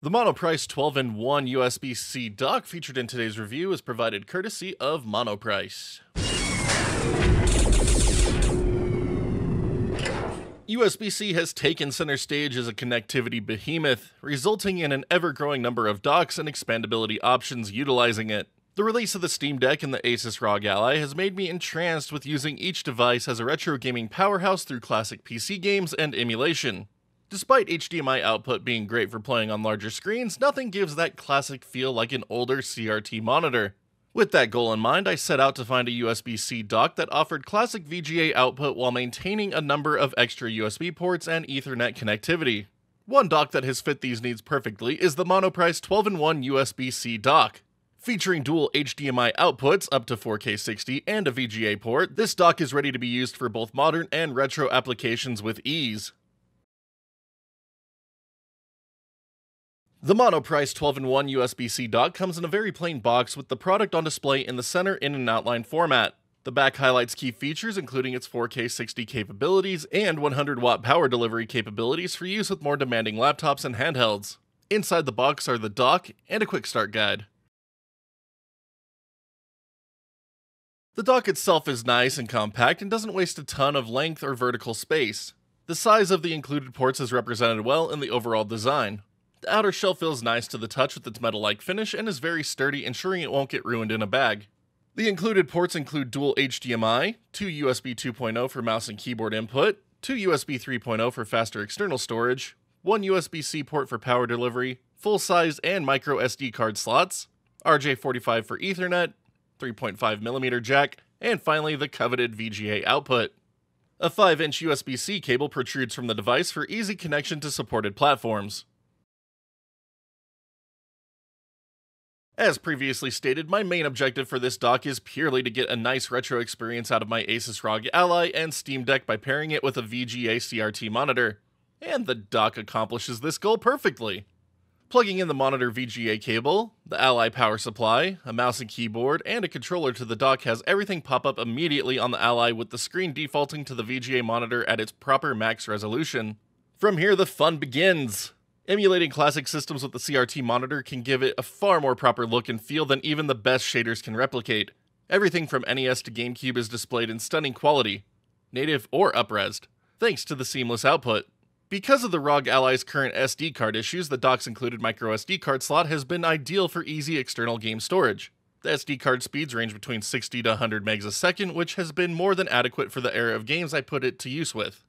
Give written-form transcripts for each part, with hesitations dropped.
The Monoprice 12-in-1 USB-C dock featured in today's review is provided courtesy of Monoprice. USB-C has taken center stage as a connectivity behemoth, resulting in an ever-growing number of docks and expandability options utilizing it. The release of the Steam Deck and the Asus ROG Ally has made me entranced with using each device as a retro gaming powerhouse through classic PC games and emulation. Despite HDMI output being great for playing on larger screens, nothing gives that classic feel like an older CRT monitor. With that goal in mind, I set out to find a USB-C dock that offered classic VGA output while maintaining a number of extra USB ports and Ethernet connectivity. One dock that has fit these needs perfectly is the Monoprice 12-in-1 USB-C dock. Featuring dual HDMI outputs up to 4K 60 and a VGA port, this dock is ready to be used for both modern and retro applications with ease. The Monoprice 12-in-1 USB-C dock comes in a very plain box with the product on display in the center in an outline format. The back highlights key features including its 4K 60 capabilities and 100-watt power delivery capabilities for use with more demanding laptops and handhelds. Inside the box are the dock and a quick start guide. The dock itself is nice and compact and doesn't waste a ton of length or vertical space. The size of the included ports is represented well in the overall design. The outer shell feels nice to the touch with its metal-like finish and is very sturdy, ensuring it won't get ruined in a bag. The included ports include dual HDMI, 2 USB 2.0 for mouse and keyboard input, 2 USB 3.0 for faster external storage, 1 USB-C port for power delivery, full-size and micro SD card slots, RJ45 for Ethernet, 3.5mm jack, and finally the coveted VGA output. A 5-inch USB-C cable protrudes from the device for easy connection to supported platforms. As previously stated, my main objective for this dock is purely to get a nice retro experience out of my Asus ROG Ally and Steam Deck by pairing it with a VGA CRT monitor. And the dock accomplishes this goal perfectly. Plugging in the monitor VGA cable, the Ally power supply, a mouse and keyboard, and a controller to the dock has everything pop up immediately on the Ally with the screen defaulting to the VGA monitor at its proper max resolution. From here the fun begins! Emulating classic systems with the CRT monitor can give it a far more proper look and feel than even the best shaders can replicate. Everything from NES to GameCube is displayed in stunning quality, native or up-resed, thanks to the seamless output. Because of the ROG Ally's current SD card issues, the dock's included microSD card slot has been ideal for easy external game storage. The SD card speeds range between 60 to 100 megs a second, which has been more than adequate for the era of games I put it to use with.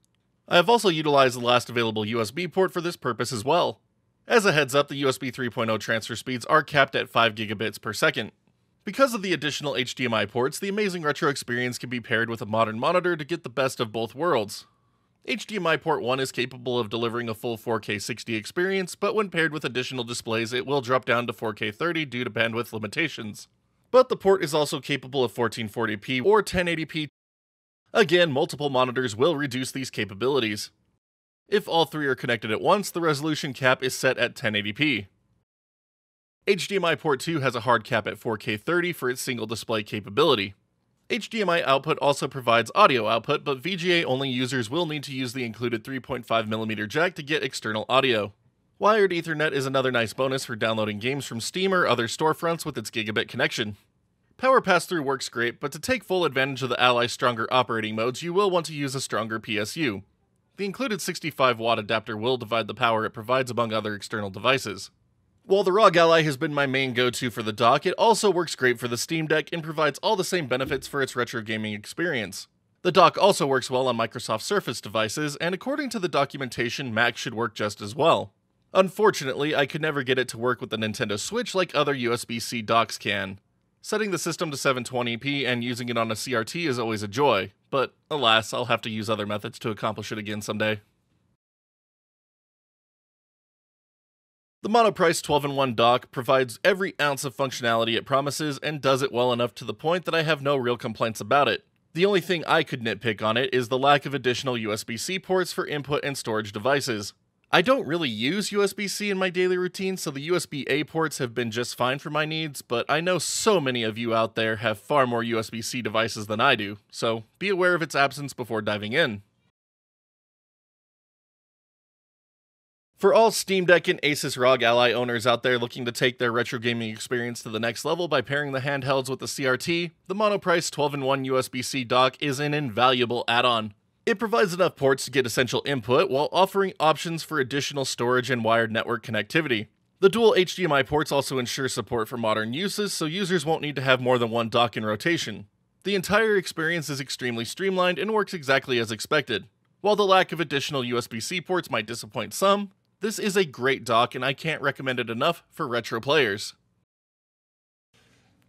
I have also utilized the last available USB port for this purpose as well. As a heads up, the USB 3.0 transfer speeds are capped at 5 gigabits per second. Because of the additional HDMI ports, the amazing retro experience can be paired with a modern monitor to get the best of both worlds. HDMI port 1 is capable of delivering a full 4K 60 experience, but when paired with additional displays it will drop down to 4K 30 due to bandwidth limitations. But the port is also capable of 1440p or 1080p. Again, multiple monitors will reduce these capabilities. If all three are connected at once, the resolution cap is set at 1080p. HDMI port 2 has a hard cap at 4K 30 for its single display capability. HDMI output also provides audio output, but VGA-only users will need to use the included 3.5mm jack to get external audio. Wired Ethernet is another nice bonus for downloading games from Steam or other storefronts with its gigabit connection. Power pass-through works great, but to take full advantage of the Ally's stronger operating modes, you will want to use a stronger PSU. The included 65-watt adapter will divide the power it provides among other external devices. While the ROG Ally has been my main go-to for the dock, it also works great for the Steam Deck and provides all the same benefits for its retro gaming experience. The dock also works well on Microsoft Surface devices, and according to the documentation, Mac should work just as well. Unfortunately, I could never get it to work with the Nintendo Switch like other USB-C docks can. Setting the system to 720p and using it on a CRT is always a joy, but alas, I'll have to use other methods to accomplish it again someday. The Monoprice 12-in-1 dock provides every ounce of functionality it promises and does it well enough to the point that I have no real complaints about it. The only thing I could nitpick on it is the lack of additional USB-C ports for input and storage devices. I don't really use USB-C in my daily routine, so the USB-A ports have been just fine for my needs, but I know so many of you out there have far more USB-C devices than I do, so be aware of its absence before diving in. For all Steam Deck and Asus ROG Ally owners out there looking to take their retro gaming experience to the next level by pairing the handhelds with the CRT, the Monoprice 12-in-1 USB-C dock is an invaluable add-on. It provides enough ports to get essential input while offering options for additional storage and wired network connectivity. The dual HDMI ports also ensure support for modern uses, so users won't need to have more than one dock in rotation. The entire experience is extremely streamlined and works exactly as expected. While the lack of additional USB-C ports might disappoint some, this is a great dock and I can't recommend it enough for retro players.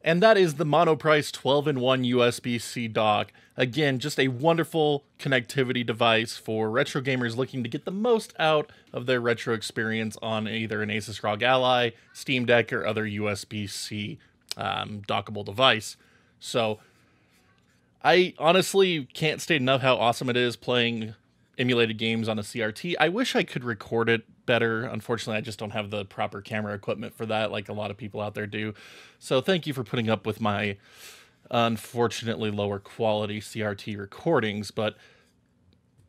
And that is the Monoprice 12-in-1 USB-C dock. Again, just a wonderful connectivity device for retro gamers looking to get the most out of their retro experience on either an Asus ROG Ally, Steam Deck, or other USB-C dockable device. So, I honestly can't state enough how awesome it is playing emulated games on a CRT. I wish I could record it better. Unfortunately, I just don't have the proper camera equipment for that like a lot of people out there do. So thank you for putting up with my unfortunately lower quality CRT recordings, but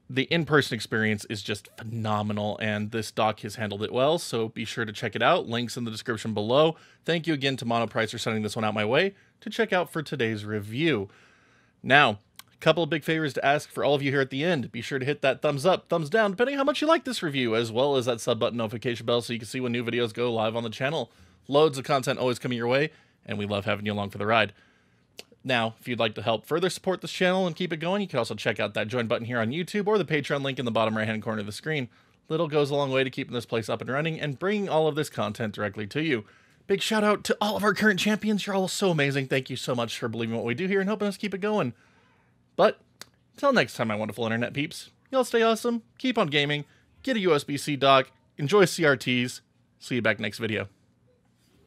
the in-person experience is just phenomenal, and this dock has handled it well, so be sure to check it out. Links in the description below. Thank you again to Monoprice for sending this one out my way to check out for today's review. Now, a couple of big favors to ask for all of you here at the end. Be sure to hit that thumbs up, thumbs down, depending on how much you like this review, as well as that sub button notification bell so you can see when new videos go live on the channel. Loads of content always coming your way, and we love having you along for the ride. Now, if you'd like to help further support this channel and keep it going, you can also check out that join button here on YouTube or the Patreon link in the bottom right-hand corner of the screen. Little goes a long way to keeping this place up and running and bringing all of this content directly to you. Big shout out to all of our current champions. You're all so amazing. Thank you so much for believing what we do here and helping us keep it going. But until next time, my wonderful internet peeps, y'all stay awesome, keep on gaming, get a USB-C dock, enjoy CRTs. See you back next video.